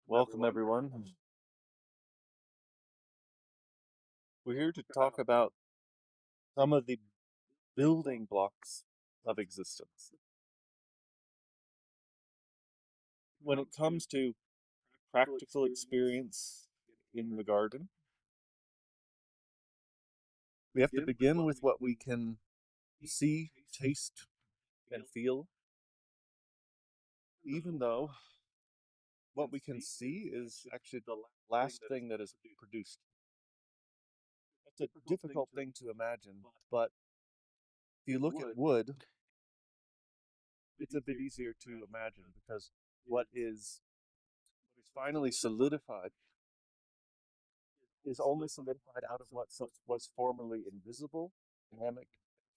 Welcome, everyone. We're here to talk about some of the building blocks of existence. When it comes to practical experience in the garden, we have to begin with what we can see, taste, and feel, even though what we can see is actually the last thing that is produced. It's a difficult thing to imagine, but if you look at wood, it's a bit easier to imagine because what is finally solidified is only solidified out of what was formerly invisible, dynamic,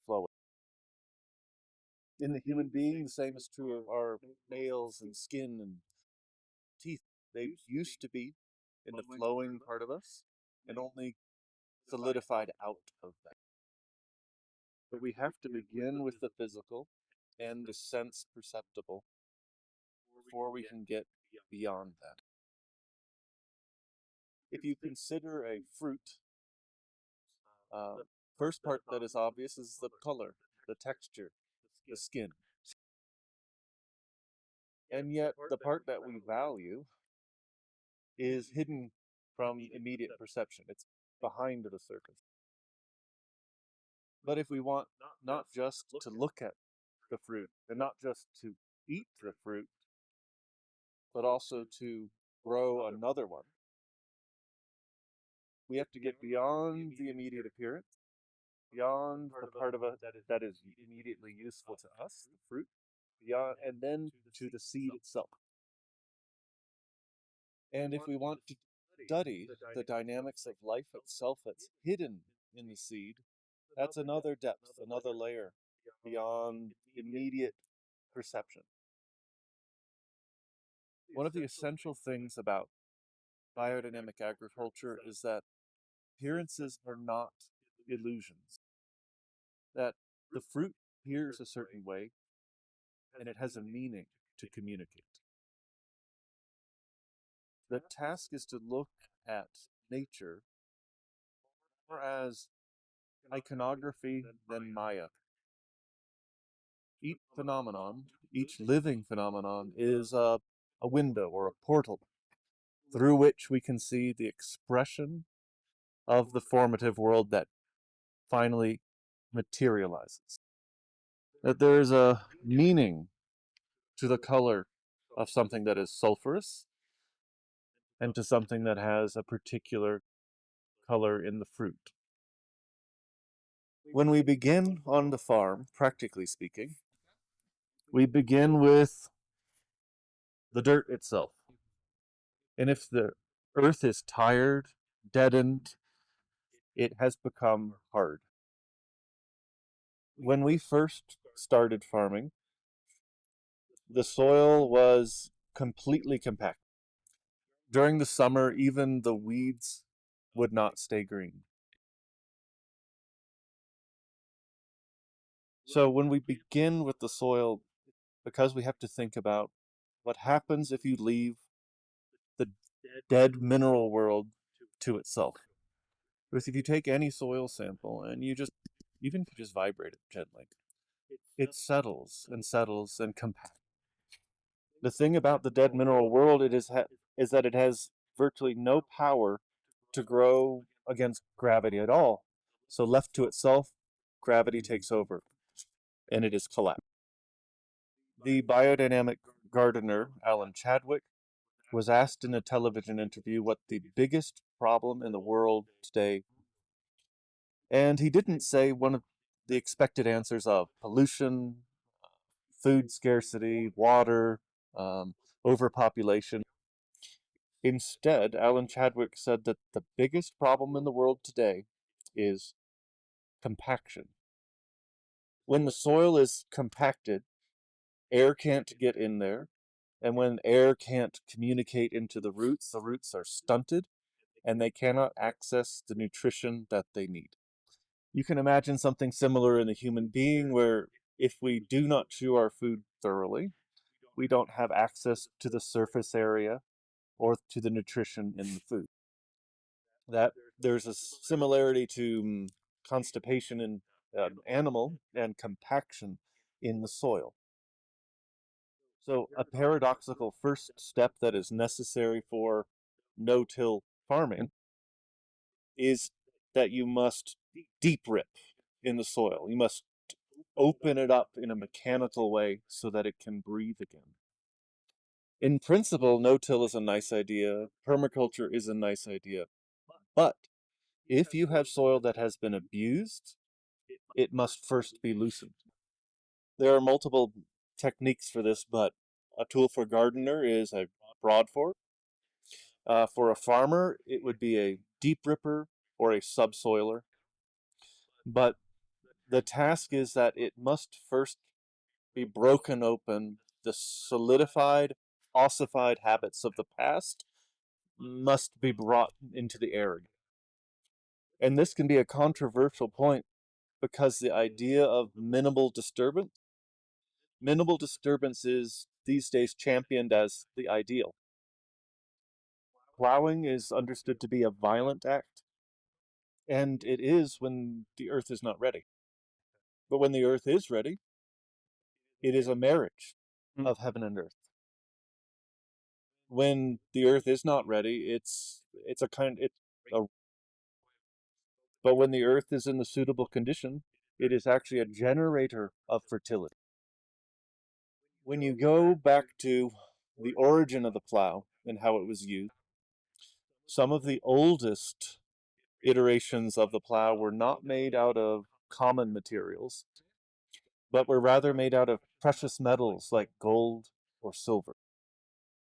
flowing. In the human being, the same is true of our nails and skin and teeth. They used to be in the flowing part of us and only solidified out of that. But we have to begin with the physical and the sense perceptible before we can get beyond that. If you consider a fruit, first part that is obvious is the color, the texture, the skin. And yet the part that we value is hidden from immediate perception. It's behind the surface. But if we want not just to look at the fruit and not just to eat the fruit, but also to grow another one, we have to get beyond the immediate appearance, beyond the part of it that is immediately useful to us, the fruit, beyond, and then to the seed itself. And if we want to study the dynamics of life itself that's hidden in the seed, that's another depth, another layer beyond immediate perception. One of the essential things about biodynamic agriculture is that appearances are not illusions. That the fruit appears a certain way and it has a meaning to communicate. The task is to look at nature more as iconography than Maya. Each phenomenon, each living phenomenon, is a window or a portal through which we can see the expression of the formative world that finally materializes. That there is a meaning to the color of something that is sulfurous and to something that has a particular color in the fruit. When we begin on the farm, practically speaking, we begin with the dirt itself. And if the earth is tired, deadened, it has become hard. When we first started farming, the soil was completely compact. During the summer, even the weeds would not stay green. So when we begin with the soil, because we have to think about what happens if you leave the dead mineral world to itself. Because if you take any soil sample and even if you just vibrate it gently, it settles and compacts. The thing about the dead mineral world is that it has virtually no power to grow against gravity at all. So left to itself, gravity takes over and it is collapsed. The biodynamic gardener, Alan Chadwick, was asked in a television interview what the biggest problem in the world today, and he didn't say one of the expected answers of pollution, food scarcity, water, overpopulation. Instead, Alan Chadwick said that the biggest problem in the world today is compaction. When the soil is compacted, air can't get in there, and when air can't communicate into the roots are stunted, and they cannot access the nutrition that they need. You can imagine something similar in the human being where if we do not chew our food thoroughly, we don't have access to the surface area or to the nutrition in the food. That there's a similarity to constipation in animal and compaction in the soil. So a paradoxical first step that is necessary for no-till farming is that you must deep rip in the soil. You must open it up in a mechanical way so that it can breathe again. In principle, no-till is a nice idea. Permaculture is a nice idea. But if you have soil that has been abused, it must first be loosened. There are multiple techniques for this, but a tool for a gardener is a broad fork. For a farmer, it would be a deep ripper or a subsoiler. But the task is that it must first be broken open. The solidified, ossified habits of the past must be brought into the air again. And this can be a controversial point because the idea of minimal disturbance is these days championed as the ideal. Plowing is understood to be a violent act, and it is when the earth is not ready. But when the earth is ready, it is a marriage of heaven and earth. When the earth is not ready, but when the earth is in the suitable condition, it is actually a generator of fertility. When you go back to the origin of the plow and how it was used, some of the oldest iterations of the plow were not made out of common materials, but were rather made out of precious metals like gold or silver.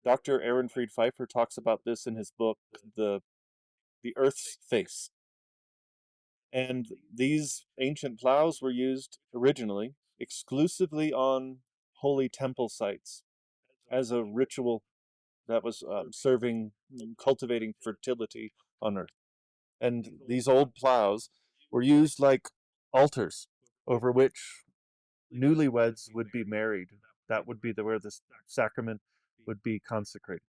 Dr. Ehrenfried Pfeiffer talks about this in his book, The Earth's Face. And these ancient plows were used originally exclusively on holy temple sites as a ritual that was cultivating fertility on earth. And these old plows were used like altars over which newlyweds would be married. That would be where this sacrament would be consecrated.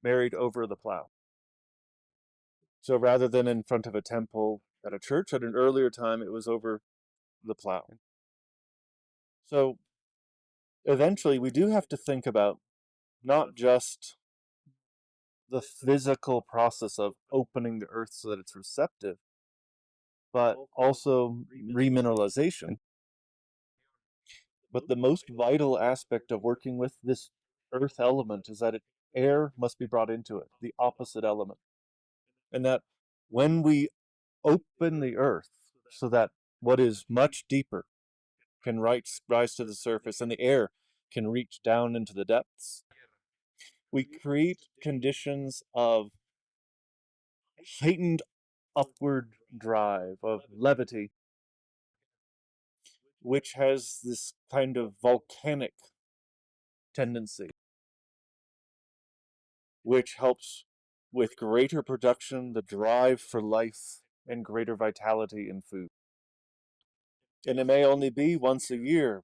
Married over the plow. So rather than in front of a temple at a church, at an earlier time, it was over the plow. So eventually we do have to think about not just the physical process of opening the earth so that it's receptive, but also remineralization. But the most vital aspect of working with this earth element is that air must be brought into it, the opposite element. And that when we open the earth so that what is much deeper can rise to the surface and the air can reach down into the depths, we create conditions of heightened upward drive, of levity, which has this kind of volcanic tendency, which helps with greater production, the drive for life, and greater vitality in food. And it may only be once a year,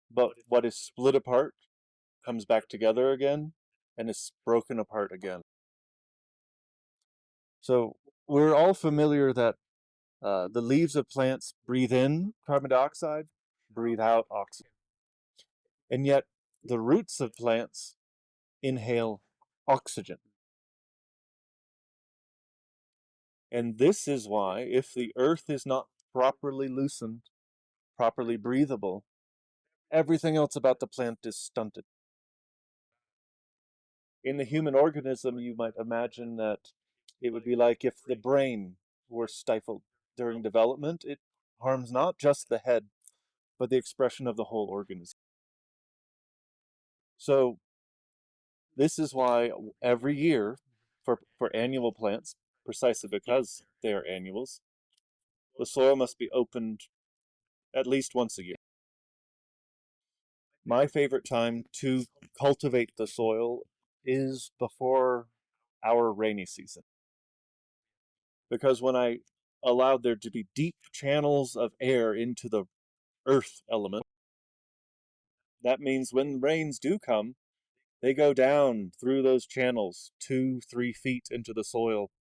but what is split apart comes back together again and is broken apart again. So we're all familiar that the leaves of plants breathe in carbon dioxide, breathe out oxygen. And yet the roots of plants inhale oxygen. And this is why, if the earth is not properly loosened, properly breathable, everything else about the plant is stunted. In the human organism, you might imagine that it would be like if the brain were stifled during development. It harms not just the head, but the expression of the whole organism. So this is why every year, for annual plants, precisely because they are annuals, the soil must be opened at least once a year. My favorite time to cultivate the soil is before our rainy season. Because when I allowed there to be deep channels of air into the earth element, that means when rains do come, They go down through those channels 2-3 feet into the soil.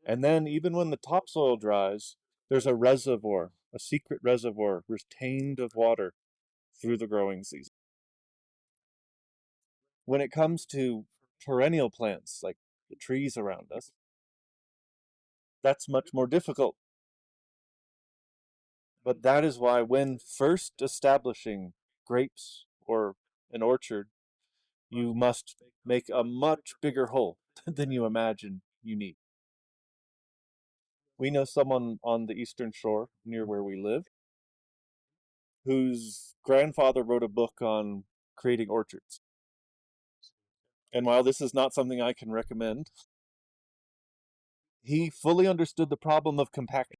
And then even when the topsoil dries, there's a reservoir, a secret reservoir retained of water through the growing season. When it comes to perennial plants, like the trees around us, that's much more difficult. But that is why when first establishing grapes or an orchard, you must make a much bigger hole than you imagine you need. We know someone on the Eastern Shore near where we live whose grandfather wrote a book on creating orchards. And while this is not something I can recommend, he fully understood the problem of compaction.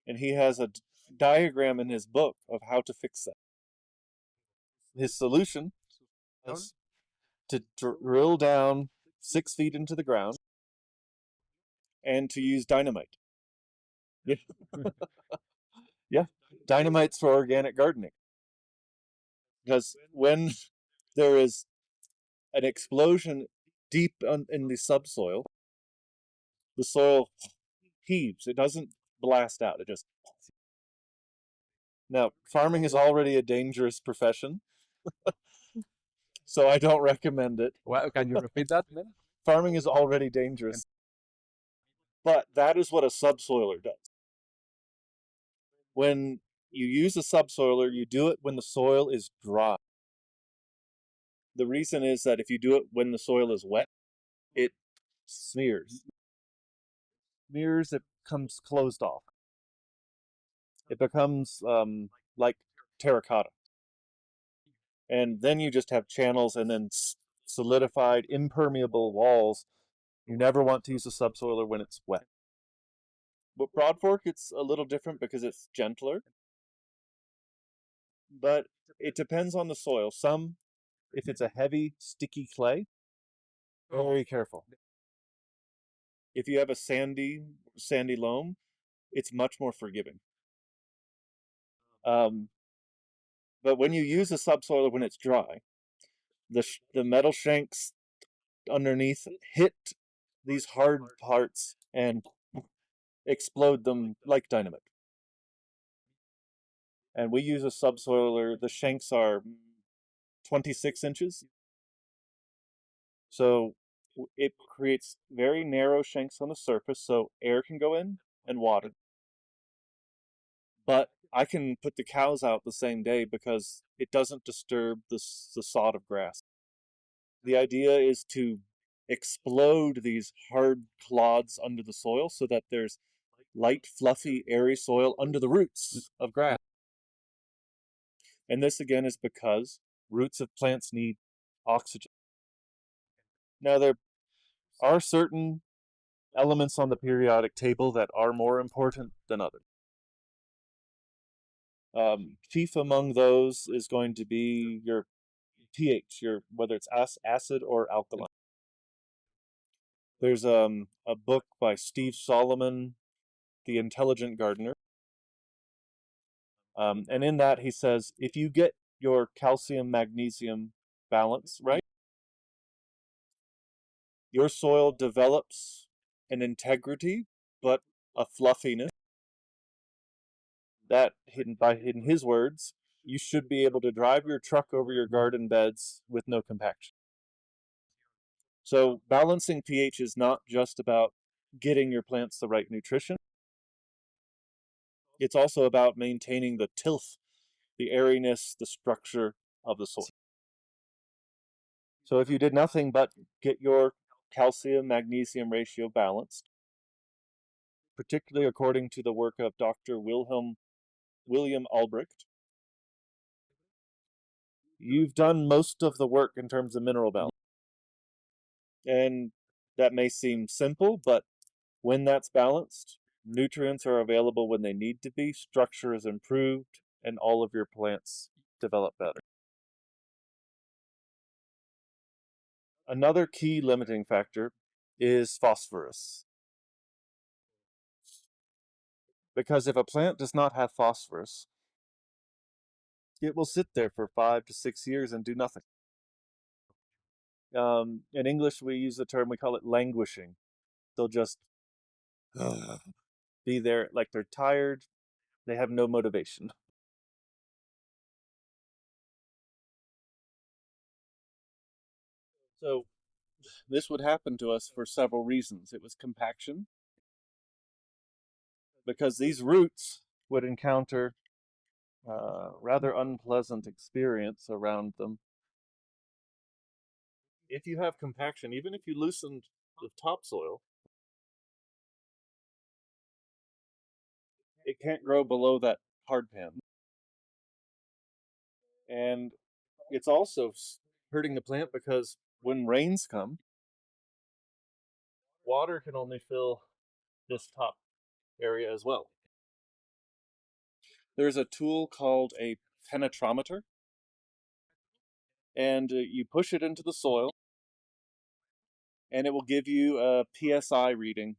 And he has a diagram in his book of how to fix that. His solution is to drill down 6 feet into the ground and to use dynamite. Yeah. Yeah, dynamite's for organic gardening. Because when there is an explosion deep in the subsoil, the soil heaves. It doesn't blast out. It just... Now, farming is already a dangerous profession, so I don't recommend it. Well, can you repeat that, man? Farming is already dangerous. But that is what a subsoiler does. When you use a subsoiler, you do it when the soil is dry. The reason is that if you do it when the soil is wet, it smears. It comes closed off. It becomes like terracotta. And then you just have channels and then solidified, impermeable walls. You never want to use a subsoiler when it's wet. But broadfork, it's a little different because it's gentler. But it depends on the soil. Some, if it's a heavy, sticky clay, very careful. If you have a sandy loam, it's much more forgiving. But when you use a subsoiler when it's dry, the metal shanks underneath hit these hard parts and explode them like dynamite. And we use a subsoiler. The shanks are 26 inches. So it creates very narrow shanks on the surface so air can go in and water. But I can put the cows out the same day because it doesn't disturb the sod of grass. The idea is to explode these hard clods under the soil so that there's light, fluffy, airy soil under the roots of grass. And this again is because roots of plants need oxygen. Now, there are certain elements on the periodic table that are more important than others. Chief among those is going to be your pH, whether it's acid or alkaline. There's a book by Steve Solomon, The Intelligent Gardener. And in that he says, if you get your calcium-magnesium balance right, your soil develops an integrity, but a fluffiness that, in his words, you should be able to drive your truck over your garden beds with no compaction. So balancing pH is not just about getting your plants the right nutrition. It's also about maintaining the tilth, the airiness, the structure of the soil. So if you did nothing but get your calcium-magnesium ratio balanced, particularly according to the work of Dr. William Albrecht, you've done most of the work in terms of mineral balance. And that may seem simple, but when that's balanced, nutrients are available when they need to be, structure is improved, and all of your plants develop better. Another key limiting factor is phosphorus. Because if a plant does not have phosphorus, it will sit there for 5 to 6 years and do nothing. In English, we use the term, we call it languishing. They'll just be there like they're tired. They have no motivation. So this would happen to us for several reasons. It was compaction, because these roots would encounter rather unpleasant experience around them. If you have compaction, even if you loosened the topsoil, it can't grow below that hard pan. And it's also hurting the plant because when rains come, water can only fill this top area as well. There's a tool called a penetrometer, and you push it into the soil, and it will give you a PSI reading.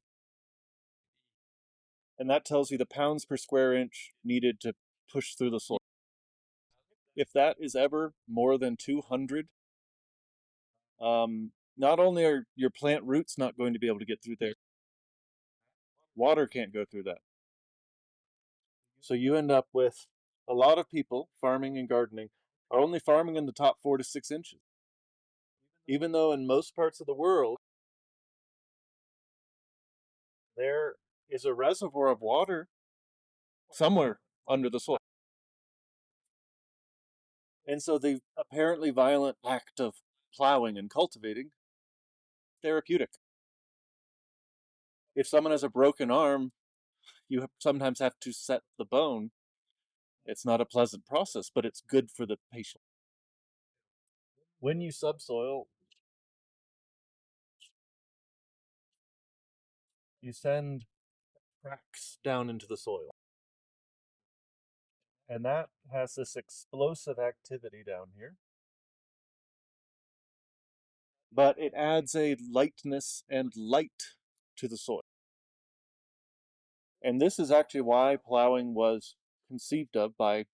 And that tells you the pounds per square inch needed to push through the soil. If that is ever more than 200, not only are your plant roots not going to be able to get through there, water can't go through that. So you end up with a lot of people farming and gardening are only farming in the top 4 to 6 inches. Even though in most parts of the world, there is a reservoir of water somewhere under the soil. And so the apparently violent act of plowing and cultivating, therapeutic. If someone has a broken arm, you sometimes have to set the bone. It's not a pleasant process, but it's good for the patient. When you subsoil, you send cracks down into the soil. And that has this explosive activity down here. But it adds a lightness and light to the soil. And this is actually why plowing was conceived of by,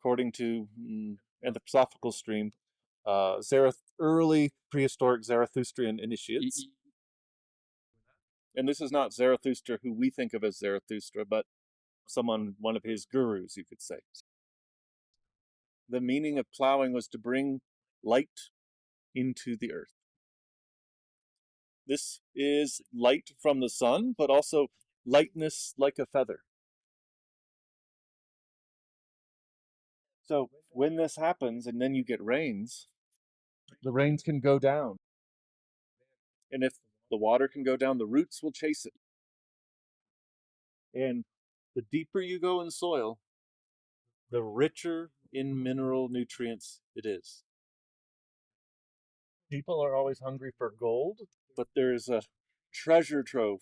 according to anthroposophical stream, early prehistoric Zarathustrian initiates. And this is not Zarathustra who we think of as Zarathustra, but one of his gurus, you could say. The meaning of plowing was to bring light into the earth. This is light from the sun, but also lightness like a feather. So when this happens and then you get rains, the rains can go down. And if the water can go down, the roots will chase it. And the deeper you go in soil, the richer in mineral nutrients it is. People are always hungry for gold, but there's a treasure trove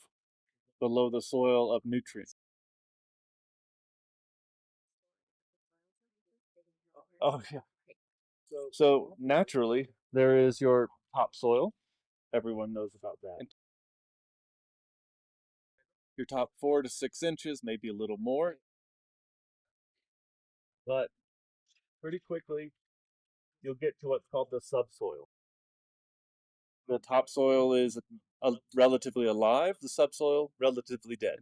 below the soil of nutrients. Oh, yeah. So naturally, there is your topsoil. Everyone knows about that. Your top 4 to 6 inches, maybe a little more. But pretty quickly, you'll get to what's called the subsoil. The topsoil is relatively alive, the subsoil relatively dead.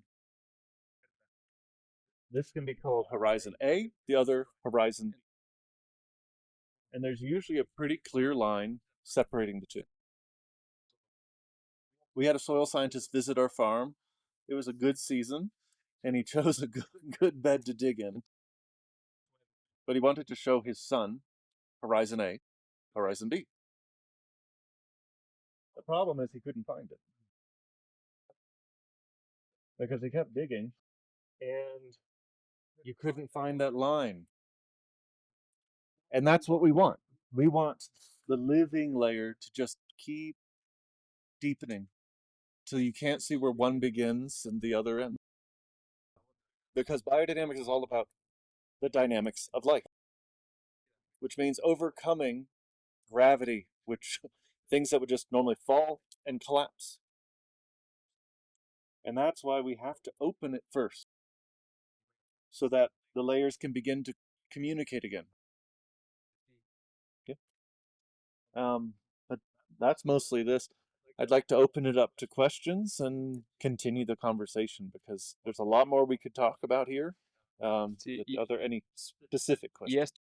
This can be called horizon A, the other horizon B. And there's usually a pretty clear line separating the two. We had a soil scientist visit our farm. It was a good season, and he chose a good bed to dig in. But he wanted to show his son horizon A, horizon B. The problem is he couldn't find it. Because he kept digging, and you couldn't find that line. And that's what we want. We want the living layer to just keep deepening till you can't see where one begins and the other ends. Because biodynamics is all about the dynamics of life, which means overcoming gravity, which things that would just normally fall and collapse. And that's why we have to open it first, so that the layers can begin to communicate again. But that's mostly this. I'd like to open it up to questions and continue the conversation because there's a lot more we could talk about here. Sí, Are there any specific y questions?